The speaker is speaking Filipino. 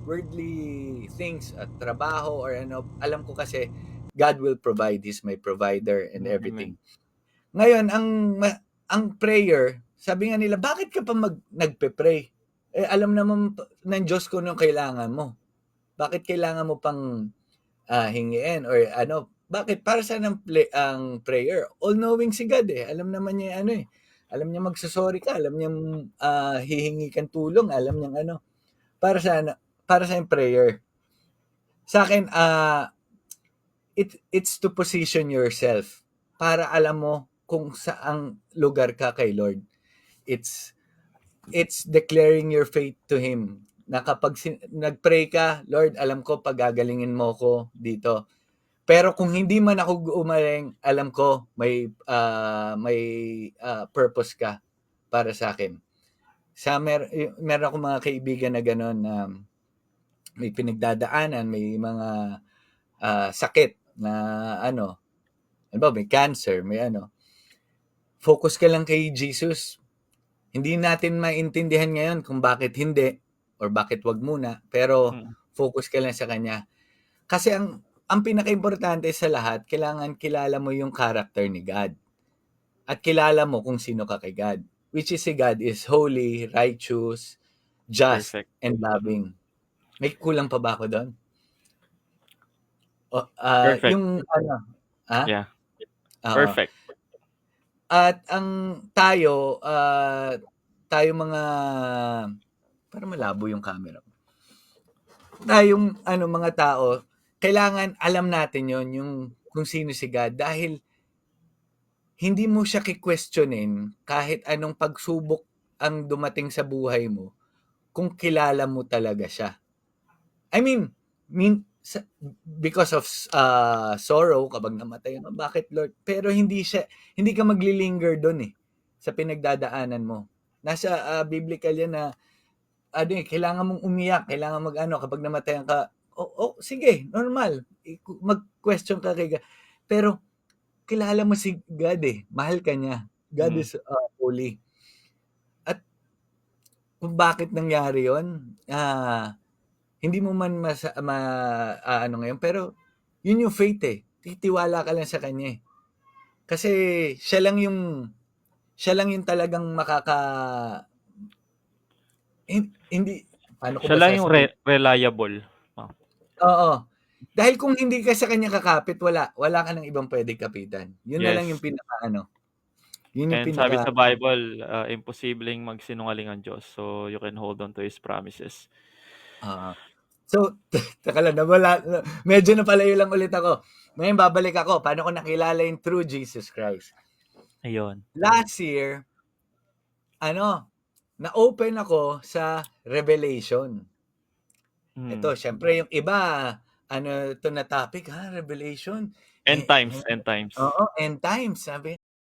worldly things at trabaho or ano, alam ko kasi God will provide. He's my provider and Amen. everything. Ngayon, ang prayer, sabi nga nila, bakit ka pa nagpe-pray? Eh, alam naman ng Diyos kung anong kailangan mo. Bakit kailangan mo pang hingiin or ano? Bakit? Para saan ang prayer? All-knowing si God eh. Alam naman niya ano eh. Alam niya magsasorry ka. Alam niya hihingi kang tulong. Alam niya ano. Para sa prayer. Sa akin, it's to position yourself para alam mo kung saang lugar ka kay Lord. It's declaring your faith to Him. Na kapag nagpray ka, Lord, alam ko pagagalingin mo ko dito. Pero kung hindi man ako umaling, alam ko may purpose ka para sa akin. Meron akong mga kaibigan na gano'n na may pinagdadaanan, may mga sakit na ano, may cancer, may ano. Focus ka lang kay Jesus. Hindi natin maintindihan ngayon kung bakit hindi or bakit wag muna, pero focus ka lang sa Kanya. Kasi ang pinaka-importante sa lahat, kailangan kilala mo yung character ni God. At kilala mo kung sino ka kay God. Which is si God is holy, righteous, just, Perfect. and loving. May kulang pa ba ako doon? Perfect. Yung ano, ha? Yeah. Oo. Perfect. At tayo mga, para malabo yung camera. Tayong mga tao, kailangan alam natin yon yung kung sino si God dahil hindi mo siya ki-questionin kahit anong pagsubok ang dumating sa buhay mo kung kilala mo talaga siya. I mean because of sorrow kapag namatay ka, bakit Lord? Pero hindi ka maglilinger doon eh sa pinagdadaanan mo. Nasa biblical yan na kailangan mong umiyak, kailangan kapag namatayan ka, sige, normal. Mag-question ka kay God. Pero kilala mo si God eh, mahal ka niya. God is holy. At kung bakit nangyari 'yon, hindi mo man ano ngayon, pero yun yung faith eh. Titiwala ka lang sa kanya eh. Kasi siya lang yung talagang hindi, paano ko Siya ba lang yung sasabihin? reliable. Oo. Dahil kung hindi ka sa kanya kakapit, wala ka ng ibang pwedeng kapitan. Yun na lang yung Yes. yun yung And sabi sa Bible, imposibleng magsinungaling ang Diyos. So, you can hold on to His promises. So, teka lang, medyo napalayo lang ulit ako. Ngayon, babalik ako. Paano ko nakilala yung true Jesus Christ? Ayun. Last year, na-open ako sa Revelation. Ito, syempre yung iba, ito na topic, Revelation. End times, end times. Oo, end times, sabi.